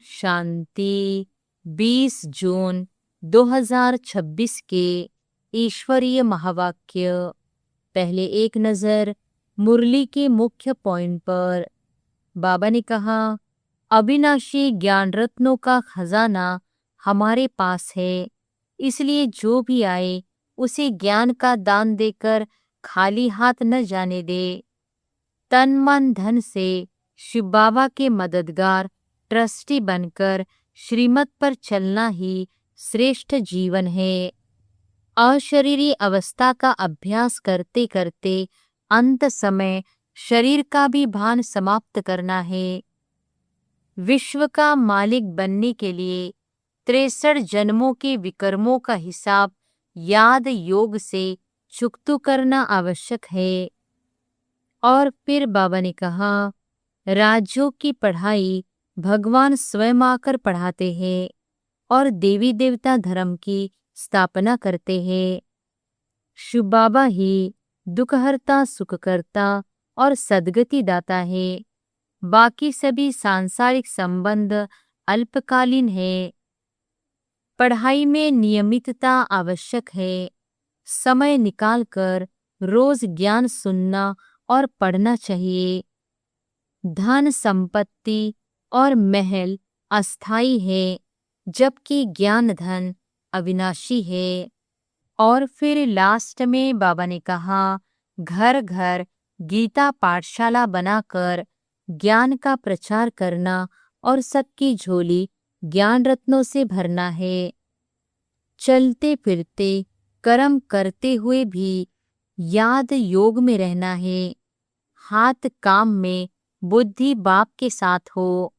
शांति। 20 जून 2026 के ईश्वरीय महावाक्य। पहले एक नज़र मुरली के मुख्य पॉइंट पर। बाबा ने कहा, अविनाशी ज्ञान रत्नों का खजाना हमारे पास है, इसलिए जो भी आए उसे ज्ञान का दान देकर खाली हाथ न जाने दे। तन मन धन से शिव बाबा के मददगार ट्रस्टी बनकर श्रीमत पर चलना ही श्रेष्ठ जीवन है। अशरीरी अवस्था का अभ्यास करते करते अंत समय शरीर का भी भान समाप्त करना है। विश्व का मालिक बनने के लिए 63 जन्मों के विकर्मों का हिसाब याद योग से चुकतू करना आवश्यक है। और फिर बाबा ने कहा, राज्यों की पढ़ाई भगवान स्वयं आकर पढ़ाते हैं और देवी देवता धर्म की स्थापना करते हैं। शिव बाबा ही दुखहर्ता, सुखकर्ता और सद्गति दाता है। बाकी सभी सांसारिक संबंध अल्पकालीन है। पढ़ाई में नियमितता आवश्यक है। समय निकालकर रोज ज्ञान सुनना और पढ़ना चाहिए। धन संपत्ति और महल अस्थाई है, जबकि ज्ञान धन अविनाशी है। और फिर लास्ट में बाबा ने कहा, घर घर गीता पाठशाला बनाकर ज्ञान का प्रचार करना और सबकी झोली ज्ञान रत्नों से भरना है। चलते फिरते कर्म करते हुए भी याद योग में रहना है। हाथ काम में, बुद्धि बाप के साथ हो।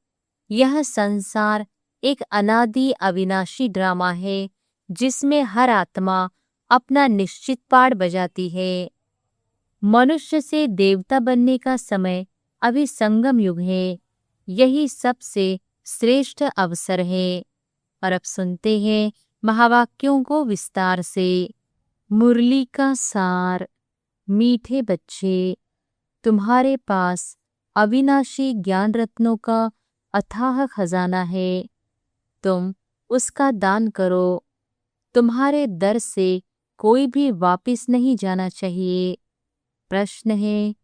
यह संसार एक अनादि अविनाशी ड्रामा है, जिसमें हर आत्मा अपना निश्चित पार्ट बजाती है। मनुष्य से देवता बनने का समय अभी संगम युग है। यही सबसे श्रेष्ठ अवसर है। और अब सुनते हैं महावाक्यों को विस्तार से। मुरली का सार। मीठे बच्चे, तुम्हारे पास अविनाशी ज्ञान रत्नों का अथाह खजाना है। तुम उसका दान करो। तुम्हारे दर से कोई भी वापिस नहीं जाना चाहिए। प्रश्न है,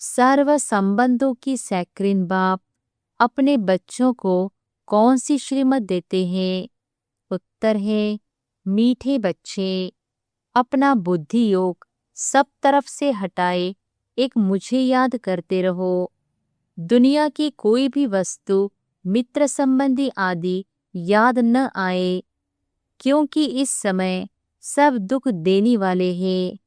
सर्व संबंधों की सैक्रिन बाप अपने बच्चों को कौन सी श्रीमत देते हैं? उत्तर है, मीठे बच्चे, अपना बुद्धि योग सब तरफ से हटाए एक मुझे याद करते रहो। दुनिया की कोई भी वस्तु, मित्र संबंधी आदि याद न आए, क्योंकि इस समय सब दुख देने वाले हैं।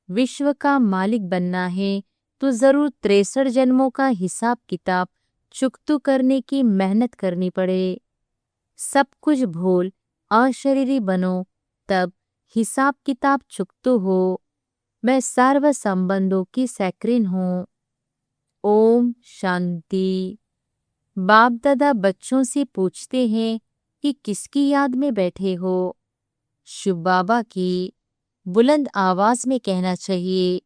विश्व का मालिक बनना है तो जरूर 63 जन्मों का हिसाब किताब चुकतू करने की मेहनत करनी पड़े। सब कुछ भूल अशरीरी बनो, तब हिसाब किताब चुकतू हो। मैं सर्व संबंधों की सैक्रिन हूँ। ओम शांति। बाप दादा बच्चों से पूछते हैं कि किसकी याद में बैठे हो? शिव बाबा की। बुलंद आवाज में कहना चाहिए,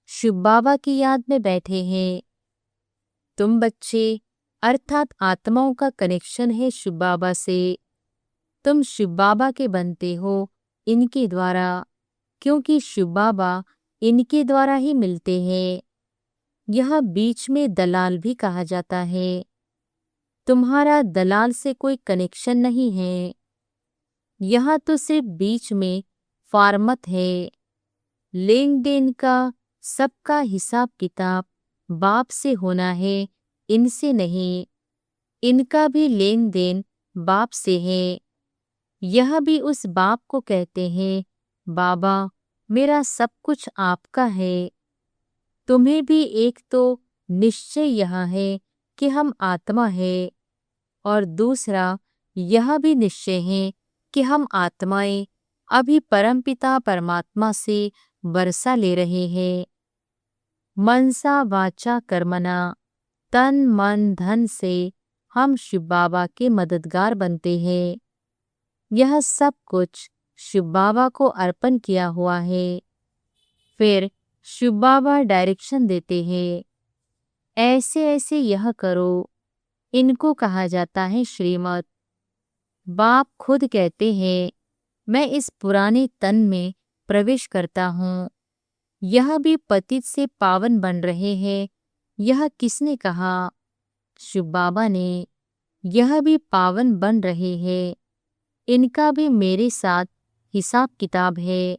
शिव बाबा की याद में बैठे हैं। तुम बच्चे अर्थात आत्माओं का कनेक्शन है शिव बाबा से। तुम शिव बाबा के बनते हो इनके द्वारा, क्योंकि शिव बाबा इनके द्वारा ही मिलते हैं। यह बीच में दलाल भी कहा जाता है। तुम्हारा दलाल से कोई कनेक्शन नहीं है। यह तो सिर्फ बीच में फार्मत है। लेन देन का सबका हिसाब किताब बाप से होना है, इनसे नहीं। इनका भी लेन देन बाप से है। यह भी उस बाप को कहते हैं, बाबा मेरा सब कुछ आपका है। तुम्हें भी एक तो निश्चय यह है कि हम आत्मा है, और दूसरा यह भी निश्चय है कि हम आत्माएं अभी परमपिता परमात्मा से वर्षा ले रहे हैं। मनसा वाचा कर्मणा, तन मन धन से हम शिव बाबा के मददगार बनते हैं। यह सब कुछ शिव बाबा को अर्पण किया हुआ है। फिर शिव बाबा डायरेक्शन देते हैं, ऐसे ऐसे यह करो। इनको कहा जाता है श्रीमत। बाप खुद कहते हैं, मैं इस पुराने तन में प्रवेश करता हूँ। यह भी पतित से पावन बन रहे हैं। यह किसने कहा? शिव बाबा ने। यह भी पावन बन रहे हैं। इनका भी मेरे साथ हिसाब किताब है।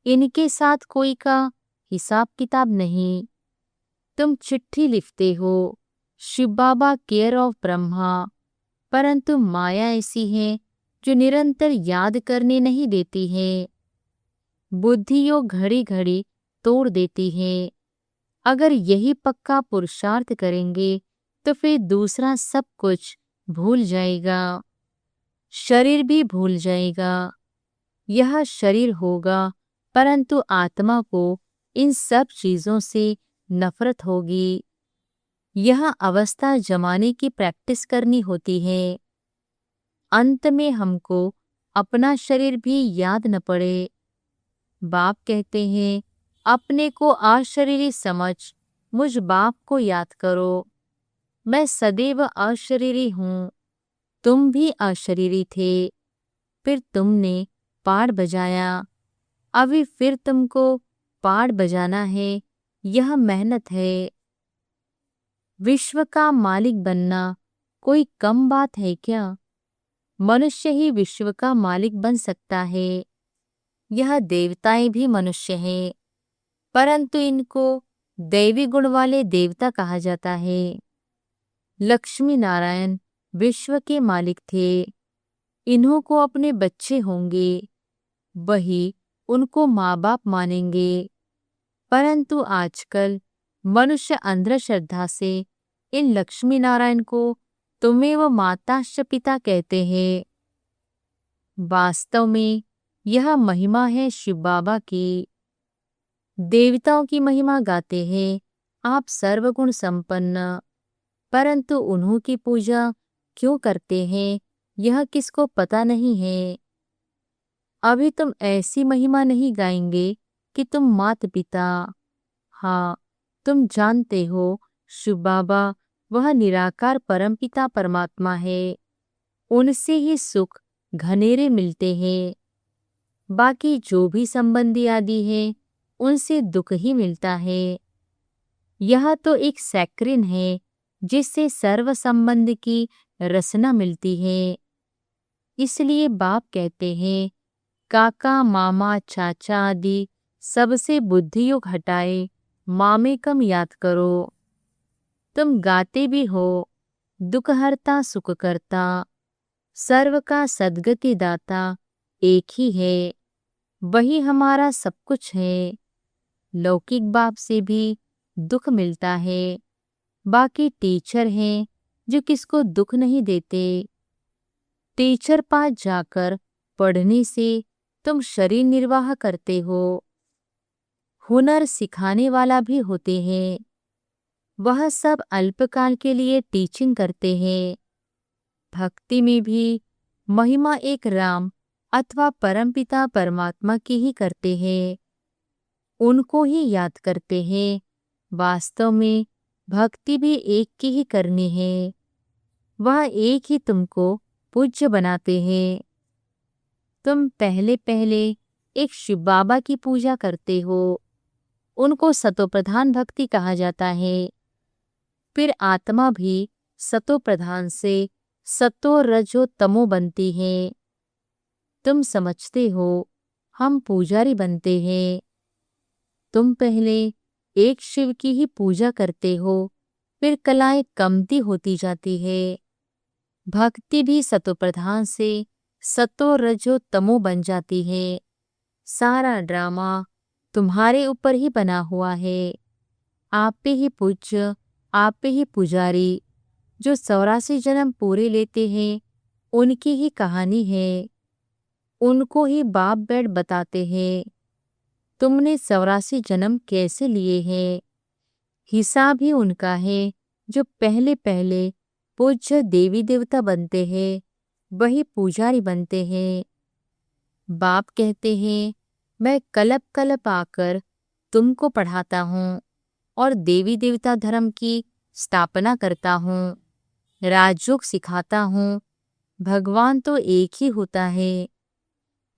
इनके साथ कोई का हिसाब किताब नहीं। तुम चिट्ठी लिखते हो, शिव बाबा केयर ऑफ ब्रह्मा, परंतु माया ऐसी है जो निरंतर याद करने नहीं देती है। बुद्धियों घड़ी घड़ी तोड़ देती है। अगर यही पक्का पुरुषार्थ करेंगे तो फिर दूसरा सब कुछ भूल जाएगा। शरीर भी भूल जाएगा। यह शरीर होगा, परंतु आत्मा को इन सब चीजों से नफरत होगी। यह अवस्था जमाने की प्रैक्टिस करनी होती है। अंत में हमको अपना शरीर भी याद न पड़े। बाप कहते हैं, अपने को अशरीरी समझ मुझ बाप को याद करो। मैं सदैव अशरीरी हूँ। तुम भी अशरीरी थे, फिर तुमने पाड़ बजाया, अभी फिर तुमको पाड़ बजाना है। यह मेहनत है। विश्व का मालिक बनना कोई कम बात है क्या? मनुष्य ही विश्व का मालिक बन सकता है। यह देवताएं भी मनुष्य हैं, परंतु इनको दैवी गुण वाले देवता कहा जाता है। लक्ष्मी नारायण विश्व के मालिक थे। इन्हों को अपने बच्चे होंगे, वही उनको माँ बाप मानेंगे। परंतु आजकल मनुष्य अंधश्रद्धा से इन लक्ष्मी नारायण को तुमेव माताश्च पिता कहते हैं। वास्तव में यह महिमा है शिव बाबा की। देवताओं की महिमा गाते हैं आप सर्वगुण संपन्न, परंतु उन्हों की पूजा क्यों करते हैं यह किसको पता नहीं है। अभी तुम ऐसी महिमा नहीं गाएंगे कि तुम माता पिता। हाँ, तुम जानते हो शिव बाबा वह निराकार परमपिता परमात्मा है। उनसे ही सुख घनेरे मिलते हैं। बाकी जो भी संबंधी आदि है उनसे दुख ही मिलता है। यह तो एक सैक्रिन है जिससे सर्व संबंध की रसना मिलती है। इसलिए बाप कहते हैं, काका मामा चाचा आदि सबसे बुद्धियोग हटाए मामेकम याद करो। तुम गाते भी हो, दुखहर्ता सुख करता, सर्व का सद्गति दाता एक ही है। वही हमारा सब कुछ है। लौकिक बाप से भी दुख मिलता है। बाकी टीचर हैं जो किसको दुख नहीं देते। टीचर पास जाकर पढ़ने से तुम शरीर निर्वाह करते हो। हुनर सिखाने वाला भी होते हैं। वह सब अल्पकाल के लिए टीचिंग करते हैं। भक्ति में भी महिमा एक राम अथवा परमपिता परमात्मा की ही करते हैं। उनको ही याद करते हैं। वास्तव में भक्ति भी एक की ही करनी है। वह एक ही तुमको पूज्य बनाते हैं। तुम पहले पहले एक शिव बाबा की पूजा करते हो। उनको सतोप्रधान भक्ति कहा जाता है। फिर आत्मा भी सतोप्रधान से सतो रजो तमो बनती है। तुम समझते हो हम पुजारी बनते हैं। तुम पहले एक शिव की ही पूजा करते हो, फिर कलाएं कमती होती जाती है। भक्ति भी सतोप्रधान से सतो रजो तमो बन जाती है। सारा ड्रामा तुम्हारे ऊपर ही बना हुआ है। आप पे ही पूज्य, आप पे ही पुजारी। जो 84 जन्म पूरे लेते हैं उनकी ही कहानी है। उनको ही बाप बेड बताते हैं। तुमने 84 जन्म कैसे लिए हैं? हिसाब ही उनका है जो पहले पहले पूज्य देवी देवता बनते हैं, वही पुजारी बनते हैं। बाप कहते हैं, मैं कल्प कल्प आकर तुमको पढ़ाता हूँ और देवी देवता धर्म की स्थापना करता हूँ। राजयोग सिखाता हूँ। भगवान तो एक ही होता है।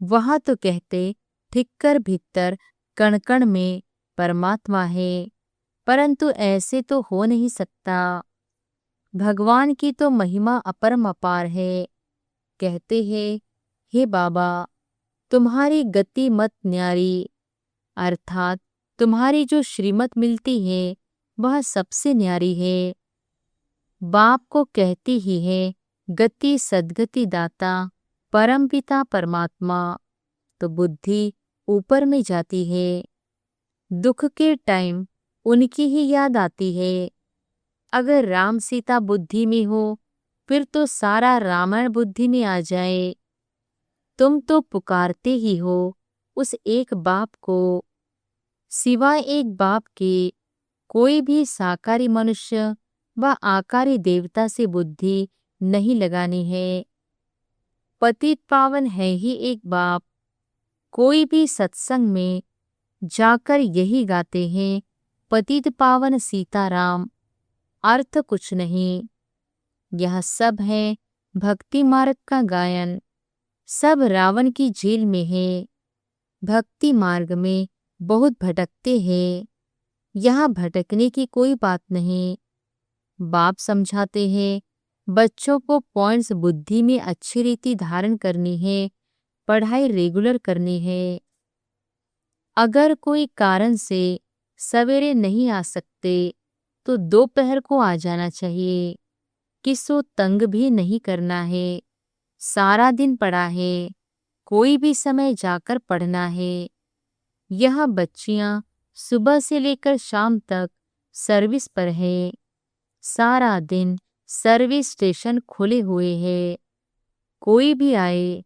वहाँ तो कहते ठिक्कर भीतर कण कण में परमात्मा है, परंतु ऐसे तो हो नहीं सकता। भगवान की तो महिमा अपरंपार है। कहते हैं, हे बाबा, तुम्हारी गति मत न्यारी, अर्थात तुम्हारी जो श्रीमत मिलती है वह सबसे न्यारी है। बाप को कहती ही है, गति सद्गति दाता परमपिता परमात्मा, तो बुद्धि ऊपर में जाती है। दुख के टाइम उनकी ही याद आती है। अगर राम सीता बुद्धि में हो, फिर तो सारा रामायण बुद्धि में आ जाए। तुम तो पुकारते ही हो उस एक बाप को। सिवाय एक बाप के कोई भी साकारी मनुष्य व आकारी देवता से बुद्धि नहीं लगानी है। पतित पावन है ही एक बाप। कोई भी सत्संग में जाकर यही गाते हैं, पतित पावन सीताराम, अर्थ कुछ नहीं। यह सब है भक्ति मार्ग का गायन। सब रावण की जेल में है। भक्ति मार्ग में बहुत भटकते हैं। यहाँ भटकने की कोई बात नहीं। बाप समझाते हैं, बच्चों को पॉइंट्स बुद्धि में अच्छी रीति धारण करनी है, पढ़ाई रेगुलर करनी है। अगर कोई कारण से सवेरे नहीं आ सकते तो दोपहर को आ जाना चाहिए। किसको तंग भी नहीं करना है। सारा दिन पढ़ा है, कोई भी समय जाकर पढ़ना है। यह बच्चियां सुबह से लेकर शाम तक सर्विस पर है। सारा दिन सर्विस स्टेशन खुले हुए हैं। कोई भी आए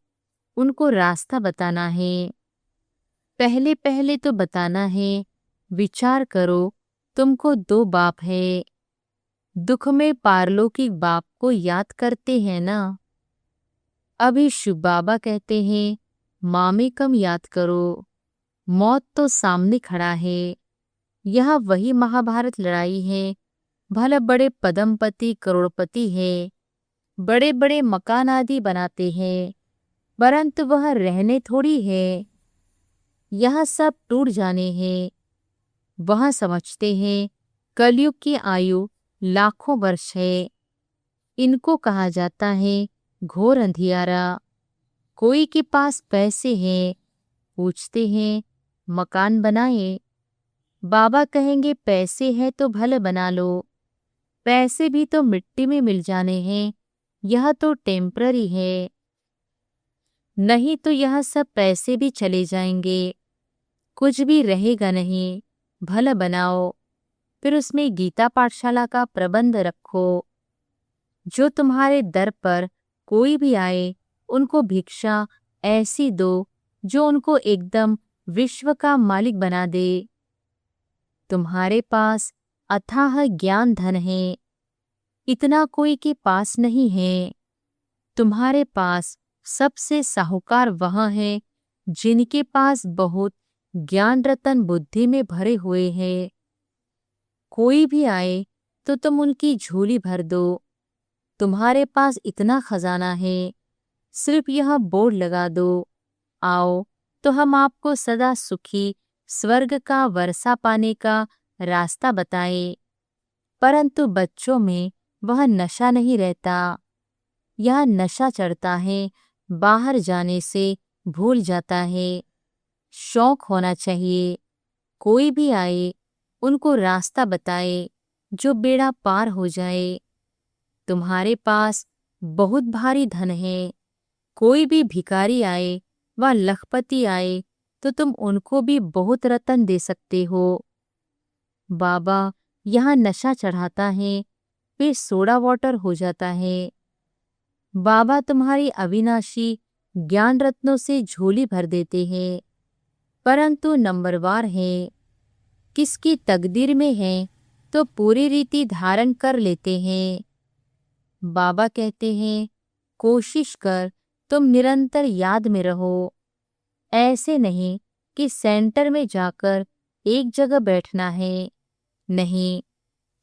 उनको रास्ता बताना है। पहले पहले तो बताना है, विचार करो, तुमको दो बाप है। दुख में पारलौकिक बाप को याद करते हैं ना। अभी शिव बाबा कहते हैं, मामे कम याद करो, मौत तो सामने खड़ा है। यह वही महाभारत लड़ाई है। भले बड़े पदमपति करोड़पति है, बड़े बड़े मकान आदि बनाते हैं, परंतु वह रहने थोड़ी है। यह सब टूट जाने हैं। वह समझते हैं कलयुग की आयु लाखों वर्ष है। इनको कहा जाता है घोर अंधियारा। कोई के पास पैसे हैं, पूछते हैं मकान बनाए। बाबा कहेंगे पैसे हैं तो भले बना लो। पैसे भी तो मिट्टी में मिल जाने हैं, यह तो टेम्पररी है। नहीं तो यह सब पैसे भी चले जाएंगे, कुछ भी रहेगा नहीं। भला बनाओ, फिर उसमें गीता पाठशाला का प्रबंध रखो। जो तुम्हारे दर पर कोई भी आए, उनको भिक्षा ऐसी दो जो उनको एकदम विश्व का मालिक बना दे। तुम्हारे पास अथाह ज्ञान धन है, इतना कोई के पास नहीं है। तुम्हारे पास सबसे साहूकार वह है जिनके पास बहुत ज्ञान रतन बुद्धि में भरे हुए हैं। कोई भी आए तो तुम उनकी झोली भर दो। तुम्हारे पास इतना खजाना है, सिर्फ यह बोर्ड लगा दो, आओ तो हम आपको सदा सुखी स्वर्ग का वर्षा पाने का रास्ता बताएं। परंतु बच्चों में वह नशा नहीं रहता। यह नशा चढ़ता है, बाहर जाने से भूल जाता है। शौक होना चाहिए। कोई भी आए उनको रास्ता बताए जो बेड़ा पार हो जाए। तुम्हारे पास बहुत भारी धन है। कोई भी भिखारी आए व लखपति आए तो तुम उनको भी बहुत रतन दे सकते हो। बाबा यहाँ नशा चढ़ाता है, फिर सोडा वाटर हो जाता है। बाबा तुम्हारी अविनाशी ज्ञान रत्नों से झोली भर देते हैं, परंतु नंबरवार है। किसकी तकदीर में है तो पूरी रीति धारण कर लेते हैं। बाबा कहते हैं, कोशिश कर तुम निरंतर याद में रहो। ऐसे नहीं कि सेंटर में जाकर एक जगह बैठना है। नहीं,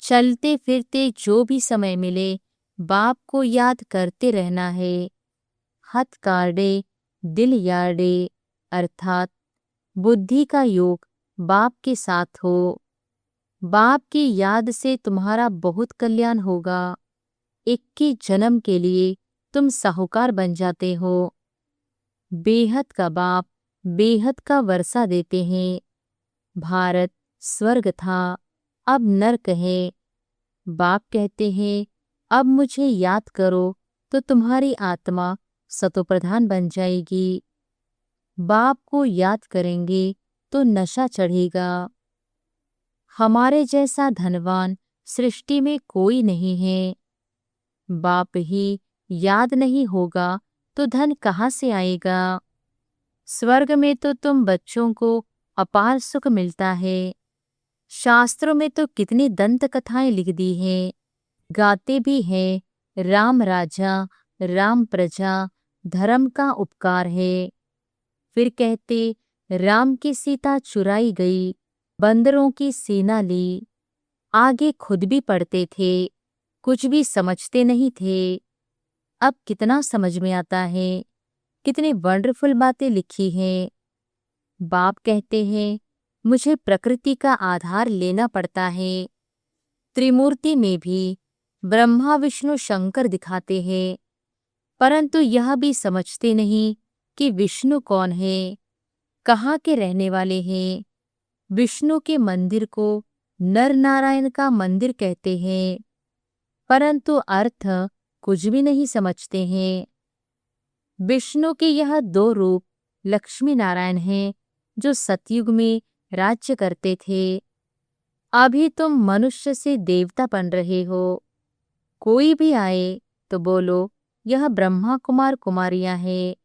चलते फिरते जो भी समय मिले बाप को याद करते रहना है। हथ कार्डे दिल यार्डे अर्थात बुद्धि का योग बाप के साथ हो। बाप की याद से तुम्हारा बहुत कल्याण होगा। 21 जन्म के लिए तुम साहूकार बन जाते हो। बेहद का बाप बेहद का वर्षा देते हैं। भारत स्वर्ग था, अब नरक है। बाप कहते हैं अब मुझे याद करो तो तुम्हारी आत्मा सतोप्रधान बन जाएगी। बाप को याद करेंगे तो नशा चढ़ेगा। हमारे जैसा धनवान सृष्टि में कोई नहीं है। बाप ही याद नहीं होगा तो धन कहाँ से आएगा। स्वर्ग में तो तुम बच्चों को अपार सुख मिलता है। शास्त्रों में तो कितनी दंत कथाएं लिख दी हैं, गाते भी हैं। राम राजा राम प्रजा धर्म का उपकार है। फिर कहते राम की सीता चुराई गई, बंदरों की सेना ली। आगे खुद भी पढ़ते थे, कुछ भी समझते नहीं थे। अब कितना समझ में आता है, कितनी वंडरफुल बातें लिखी हैं। बाप कहते हैं मुझे प्रकृति का आधार लेना पड़ता है। त्रिमूर्ति में भी ब्रह्मा विष्णु शंकर दिखाते हैं, परंतु यह भी समझते नहीं कि विष्णु कौन है, कहाँ के रहने वाले हैं। विष्णु के मंदिर को नर नारायण का मंदिर कहते हैं, परंतु अर्थ कुछ भी नहीं समझते हैं। विष्णु के यह 2 रूप लक्ष्मी नारायण हैं जो सतयुग में राज्य करते थे। अभी तुम मनुष्य से देवता बन रहे हो। कोई भी आए तो बोलो यह ब्रह्मा कुमार कुमारियां हैं,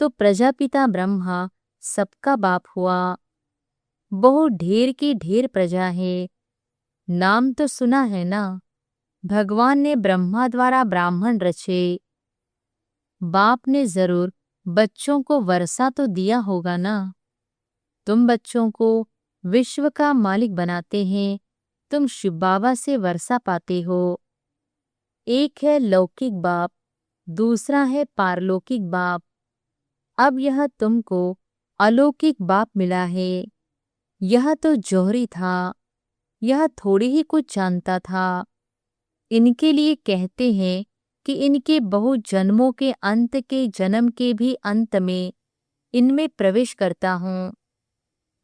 तो प्रजापिता ब्रह्मा सबका बाप हुआ। बहुत ढेर की ढेर प्रजा है। नाम तो सुना है ना, भगवान ने ब्रह्मा द्वारा ब्राह्मण रचे। बाप ने जरूर बच्चों को वर्षा तो दिया होगा ना। तुम बच्चों को विश्व का मालिक बनाते हैं, तुम शिव बाबा से वर्षा पाते हो। एक है लौकिक बाप, दूसरा है पारलौकिक बाप। अब यह तुमको अलौकिक बाप मिला है। यह तो जौहरी था, यह थोड़ी ही कुछ जानता था। इनके लिए कहते हैं कि इनके बहुत जन्मों के अंत के जन्म के भी अंत में इनमें प्रवेश करता हूँ।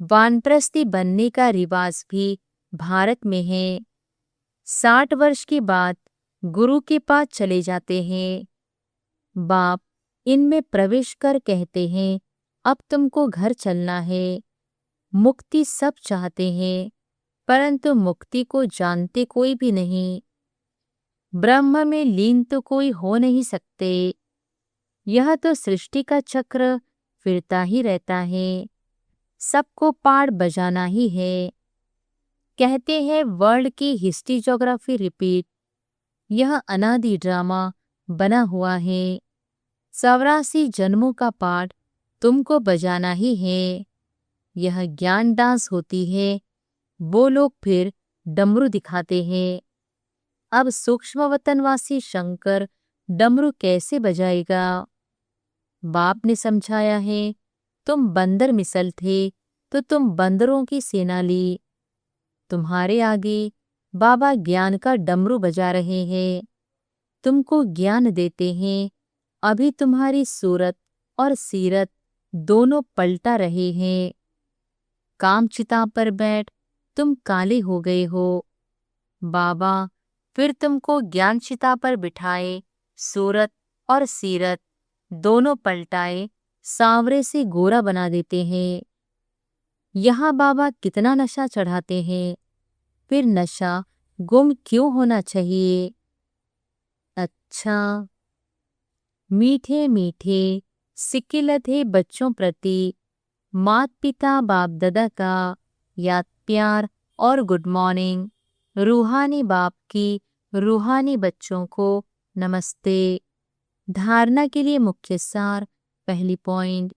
वानप्रस्थी बनने का रिवाज भी भारत में है। 60 वर्ष के बाद गुरु के पास चले जाते हैं। बाप इनमें प्रवेश कर कहते हैं अब तुमको घर चलना है। मुक्ति सब चाहते हैं, परंतु मुक्ति को जानते कोई भी नहीं। ब्रह्म में लीन तो कोई हो नहीं सकते। यह तो सृष्टि का चक्र फिरता ही रहता है, सबको पार बजाना ही है। कहते हैं वर्ल्ड की हिस्ट्री ज्योग्राफी रिपीट। यह अनादि ड्रामा बना हुआ है। 84 जन्मों का पाठ तुमको बजाना ही है। यह ज्ञान डांस होती है, वो लोग फिर डमरू दिखाते हैं। अब सूक्ष्म वतनवासी शंकर डमरू कैसे बजाएगा। बाप ने समझाया है तुम बंदर मिसल थे तो तुम बंदरों की सेना ली। तुम्हारे आगे बाबा ज्ञान का डमरू बजा रहे हैं, तुमको ज्ञान देते हैं। अभी तुम्हारी सूरत और सीरत दोनों पलटा रहे हैं। काम चिता पर बैठ तुम काले हो गए हो। बाबा फिर तुमको ज्ञान चिता पर बिठाए, सूरत और सीरत दोनों पलटाए, सांवरे से गोरा बना देते हैं। यहाँ बाबा कितना नशा चढ़ाते हैं, फिर नशा गुम क्यों होना चाहिए। अच्छा, मीठे मीठे सिक्के थे बच्चों प्रति मात पिता बाप दादा का याद प्यार और गुड मॉर्निंग। रूहानी बाप की रूहानी बच्चों को नमस्ते। धारणा के लिए मुख्य सार। पहली पॉइंट,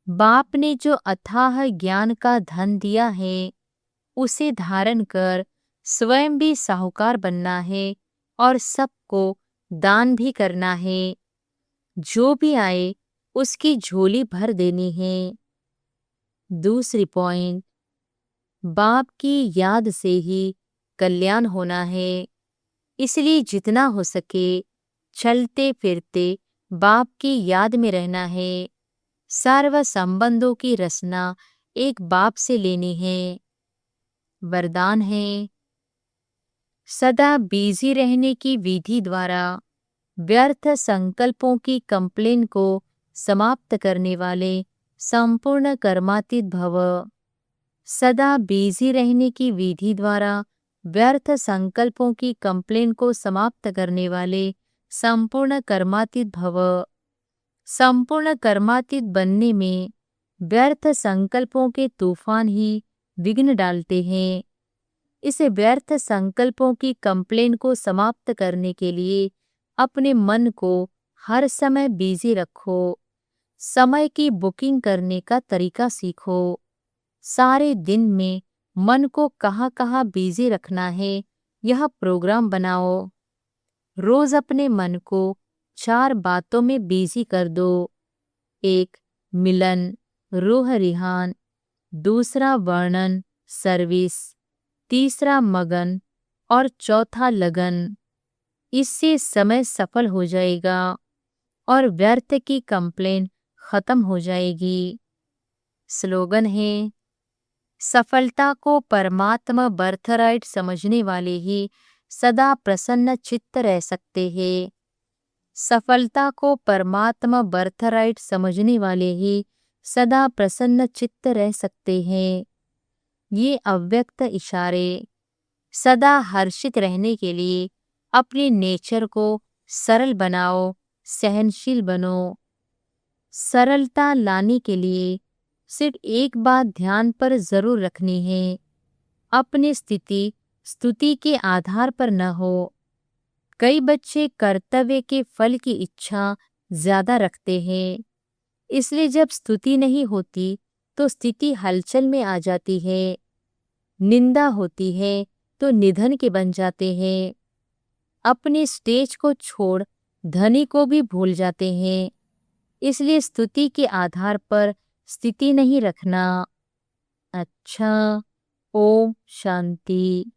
बाप ने जो अथाह ज्ञान का धन दिया है उसे धारण कर स्वयं भी साहूकार बनना है और सबको दान भी करना है। जो भी आए उसकी झोली भर देनी है। दूसरी पॉइंट, बाप की याद से ही कल्याण होना है। इसलिए जितना हो सके चलते फिरते बाप की याद में रहना है। सर्व संबंधों की रचना एक बाप से लेनी है। वरदान है, सदा बिजी रहने की विधि द्वारा व्यर्थ संकल्पों की कंप्लेन को समाप्त करने वाले संपूर्ण कर्मातीत भव। सदा बिजी रहने की विधि द्वारा व्यर्थ संकल्पों की कंप्लेन को समाप्त करने वाले संपूर्ण कर्मातीत भव। संपूर्ण कर्मातीत बनने में व्यर्थ संकल्पों के तूफान ही विघ्न डालते हैं। इस व्यर्थ संकल्पों की कंप्लेन को समाप्त करने के लिए अपने मन को हर समय बिजी रखो। समय की बुकिंग करने का तरीका सीखो। सारे दिन में मन को कहाँ कहाँ बिजी रखना है, यह प्रोग्राम बनाओ। रोज अपने मन को 4 बातों में बिजी कर दो। 1. मिलन, रूह रिहान। दूसरा वर्णन, सर्विस। तीसरा मगन और चौथा लगन। इससे समय सफल हो जाएगा और व्यर्थ की कंप्लेन खत्म हो जाएगी। स्लोगन है, सफलता को परमात्मा बर्थराइट समझने वाले ही सदा प्रसन्न चित्त रह सकते हैं। सफलता को परमात्मा बर्थराइट समझने वाले ही सदा प्रसन्न चित्त रह सकते हैं। ये अव्यक्त इशारे सदा हर्षित रहने के लिए अपने नेचर को सरल बनाओ, सहनशील बनो। सरलता लाने के लिए सिर्फ एक बात ध्यान पर जरूर रखनी है, अपनी स्थिति स्तुति के आधार पर न हो। कई बच्चे कर्तव्य के फल की इच्छा ज्यादा रखते हैं, इसलिए जब स्तुति नहीं होती तो स्थिति हलचल में आ जाती है। निंदा होती है तो निधन के बन जाते हैं। अपने स्टेज को छोड़ धनी को भी भूल जाते हैं। इसलिए स्तुति के आधार पर स्थिति नहीं रखना। अच्छा, ओम शांति।